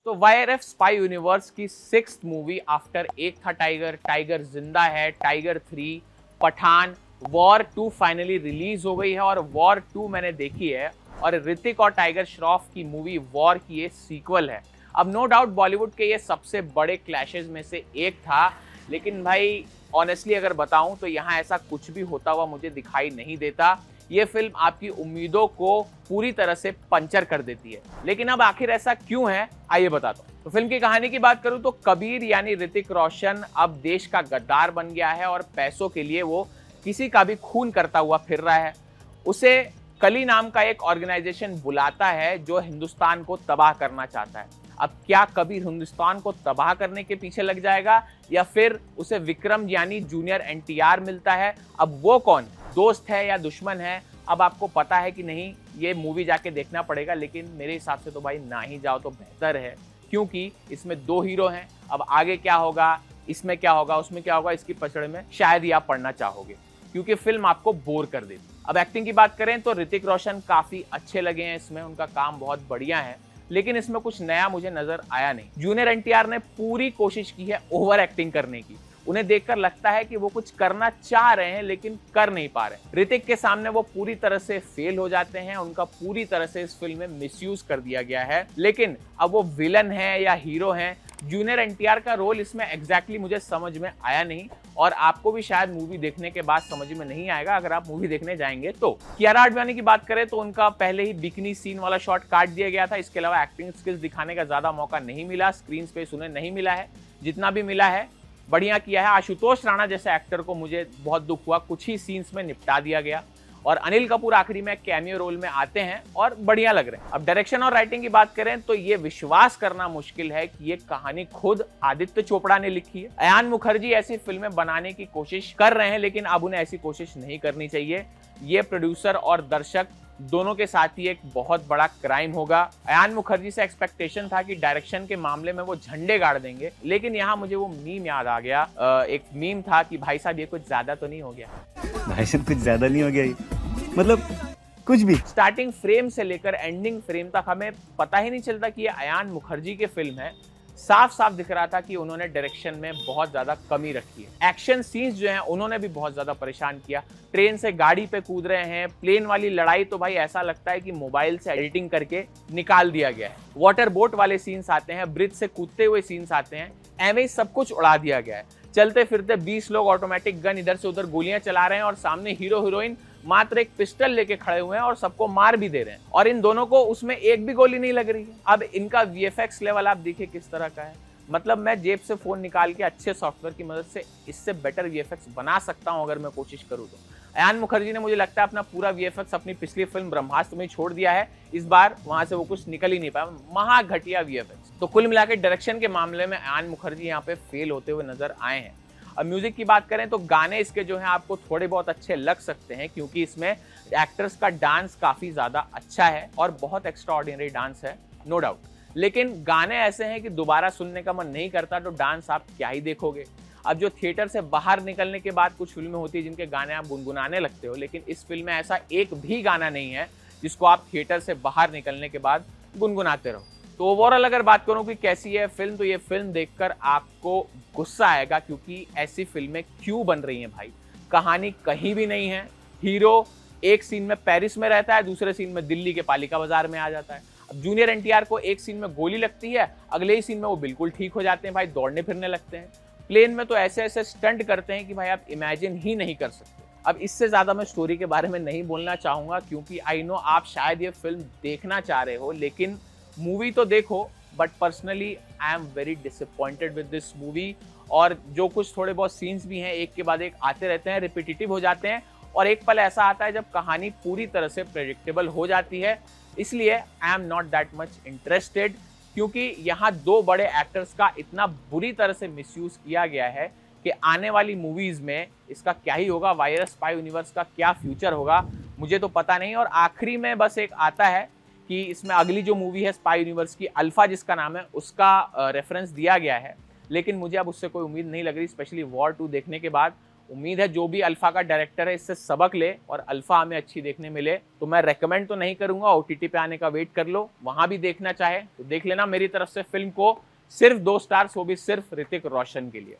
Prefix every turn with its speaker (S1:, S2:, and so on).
S1: तो YRF spy universe की 6th movie after एक था tiger, Tiger Zinda Hai, Tiger 3, Pathaan, War 2 finally release हो गई है और वॉर 2 मैंने देखी है और ऋतिक और टाइगर श्रॉफ की मूवी वॉर की ये सीक्वल है। अब नो डाउट बॉलीवुड के ये सबसे बड़े क्लैशेस में से एक था, लेकिन भाई ऑनेस्टली अगर बताऊं तो यहाँ ऐसा कुछ भी होता हुआ मुझे दिखाई नहीं देता। ये फिल्म आपकी उम्मीदों को पूरी तरह से पंचर कर देती है। लेकिन अब आखिर ऐसा क्यों है, आइए बताता हूं। तो फिल्म की कहानी की बात करूं तो कबीर यानी ऋतिक रोशन अब देश का गद्दार बन गया है और पैसों के लिए वो किसी का भी खून करता हुआ फिर रहा है। उसे कली नाम का एक ऑर्गेनाइजेशन बुलाता है जो हिंदुस्तान को तबाह करना चाहता है। अब क्या कबीर हिंदुस्तान को तबाह करने के पीछे लग जाएगा या फिर उसे विक्रम यानी जूनियर एनटीआर मिलता है? अब वो कौन, दोस्त है या दुश्मन है, अब आपको पता है कि नहीं, ये मूवी जाके देखना पड़ेगा। लेकिन मेरे हिसाब से तो भाई ना ही जाओ तो बेहतर है, क्योंकि इसमें 2 हीरो हैं। अब आगे क्या होगा, इसमें क्या होगा, उसमें क्या होगा, इसकी पचड़े में शायद ही आप पढ़ना चाहोगे, क्योंकि फिल्म आपको बोर कर देती। अब एक्टिंग की बात करें तो ऋतिक रोशन काफी अच्छे लगे हैं इसमें, उनका काम बहुत बढ़िया है, लेकिन इसमें कुछ नया मुझे नजर आया नहीं। जूनियर एनटीआर ने पूरी कोशिश की है ओवर एक्टिंग करने की। उन्हें देखकर लगता है कि वो कुछ करना चाह रहे हैं लेकिन कर नहीं पा रहे। ऋतिक के सामने वो पूरी तरह से फेल हो जाते हैं, उनका पूरी तरह से इस फिल्म में मिसयूज कर दिया गया है। लेकिन अब वो विलन है या हीरो हैं, जूनियर एनटीआर का रोल इसमें एग्जैक्टली मुझे समझ में आया नहीं और आपको भी शायद मूवी देखने के बाद समझ में नहीं आएगा अगर आप मूवी देखने जाएंगे तो। कियारा आडवाणी की बात करें तो उनका पहले ही बिकनी सीन वाला शॉट काट दिया गया था। इसके अलावा एक्टिंग स्किल्स दिखाने का ज्यादा मौका नहीं मिला, स्क्रीन स्पेस उन्हें नहीं मिला है। जितना भी मिला है बढ़िया किया है। आशुतोष राणा जैसे एक्टर को मुझे बहुत दुख हुआ, कुछ ही सीन्स में निपटा दिया गया और अनिल कपूर आखिरी में कैमियो रोल में आते हैं और बढ़िया लग रहे हैं। अब डायरेक्शन और राइटिंग की बात करें तो ये विश्वास करना मुश्किल है कि ये कहानी खुद आदित्य चोपड़ा ने लिखी है। अयान मुखर्जी ऐसी फिल्में बनाने की कोशिश कर रहे हैं, लेकिन अब उन्हें ऐसी कोशिश नहीं करनी चाहिए। ये प्रोड्यूसर और दर्शक दोनों के साथ ही एक बहुत बड़ा क्राइम होगा। अयान मुखर्जी से एक्सपेक्टेशन था कि डायरेक्शन के मामले में वो झंडे गाड़ देंगे, लेकिन यहाँ मुझे वो मीम याद आ गया। एक मीम था कि भाई साहब ये कुछ ज्यादा तो नहीं हो गया,
S2: भाई साहब कुछ ज्यादा नहीं हो गया, मतलब कुछ भी।
S1: स्टार्टिंग फ्रेम से लेकर एंडिंग फ्रेम तक हमें पता ही नहीं चलता कि ये अयान मुखर्जी की फिल्म है। साफ साफ दिख रहा था कि उन्होंने डायरेक्शन में बहुत ज्यादा कमी रखी है। एक्शन सीन्स जो हैं उन्होंने भी बहुत ज्यादा परेशान किया। ट्रेन से गाड़ी पे कूद रहे हैं, प्लेन वाली लड़ाई तो भाई ऐसा लगता है कि मोबाइल से एडिटिंग करके निकाल दिया गया है। वाटर बोट वाले सीन्स आते हैं, ब्रिज से कूदते हुए सीन्स आते हैं, एवं ही सब कुछ उड़ा दिया गया है। चलते फिरते 20 लोग ऑटोमेटिक गन इधर से उधर गोलियां चला रहे हैं और सामने हीरो हीरोइन मात्र एक पिस्टल लेके खड़े हुए हैं और सबको मार भी दे रहे हैं और इन दोनों को उसमें एक भी गोली नहीं लग रही है। अब इनका वीएफएक्स लेवल आप देखिए किस तरह का है। मतलब मैं जेब से फोन निकाल के अच्छे सॉफ्टवेयर की मदद से इससे बेटर वीएफएक्स बना सकता हूं अगर मैं कोशिश करूं तो। अयान मुखर्जी ने मुझे लगता है अपना पूरा वीएफएक्स अपनी पिछली फिल्म ब्रह्मास्त्र में छोड़ दिया है। इस बार वहां से वो कुछ निकल ही नहीं पाया, महा घटिया वीएफएक्स। तो कुल मिलाकर डायरेक्शन के मामले में अयान मुखर्जी यहाँ पे फेल होते हुए नजर आए हैं। अब म्यूजिक की बात करें तो गाने इसके जो हैं आपको थोड़े बहुत अच्छे लग सकते हैं, क्योंकि इसमें एक्टर्स का डांस काफी ज्यादा अच्छा है और बहुत एक्स्ट्राऑर्डिनरी डांस है, नो डाउट। लेकिन गाने ऐसे हैं कि दोबारा सुनने का मन नहीं करता, तो डांस आप क्या ही देखोगे। अब जो थिएटर से बाहर निकलने के बाद कुछ फिल्में होती है जिनके गाने आप गुनगुनाने लगते हो, लेकिन इस फिल्म में ऐसा एक भी गाना नहीं है जिसको आप थिएटर से बाहर निकलने के बाद गुनगुनाते रहो। तो ओवरऑल अगर बात करूं कि कैसी है फिल्म, तो ये फिल्म देखकर आपको गुस्सा आएगा, क्योंकि ऐसी फिल्में क्यों बन रही हैं भाई। कहानी कहीं भी नहीं है, हीरो एक सीन में पेरिस में रहता है, दूसरे सीन में दिल्ली के पालिका बाजार में आ जाता है। अब जूनियर एनटीआर को एक सीन में गोली लगती है, अगले ही सीन में वो बिल्कुल ठीक हो जाते हैं भाई, दौड़ने फिरने लगते हैं। प्लेन में तो ऐसे ऐसे स्टंट करते हैं कि भाई आप इमेजिन ही नहीं कर सकते। अब इससे ज्यादा मैं स्टोरी के बारे में नहीं बोलना चाहूंगा, क्योंकि आई नो आप शायद ये फिल्म देखना चाह रहे हो, लेकिन मूवी तो देखो, but personally I am very disappointed with this movie. और जो कुछ थोड़े बहुत सीन्स भी हैं एक के बाद एक आते रहते हैं, रिपीटिटिव हो जाते हैं, और एक पल ऐसा आता है जब कहानी पूरी तरह से प्रेडिक्टेबल हो जाती है। इसलिए I am not that much interested, क्योंकि यहाँ 2 बड़े एक्टर्स का इतना बुरी तरह से मिसयूज किया गया है कि आने वाली मूवीज में इसका क्या ही होगा, वाईआरएफ स्पाई यूनिवर्स का क्या फ्यूचर होगा मुझे तो पता नहीं। और आखिरी में बस एक आता है कि इसमें अगली जो मूवी है स्पाई यूनिवर्स की, अल्फा जिसका नाम है, उसका रेफरेंस दिया गया है, लेकिन मुझे अब उससे कोई उम्मीद नहीं लग रही, स्पेशली वॉर 2 देखने के बाद। उम्मीद है जो भी अल्फा का डायरेक्टर है इससे सबक ले और अल्फा हमें अच्छी देखने मिले। तो मैं रेकमेंड तो नहीं करूंगा, ओटीटी पे आने का वेट कर लो, वहां भी देखना चाहे तो देख लेना। मेरी तरफ से फिल्म को सिर्फ 2 स्टार्स, वो भी सिर्फ ऋतिक रोशन के लिए।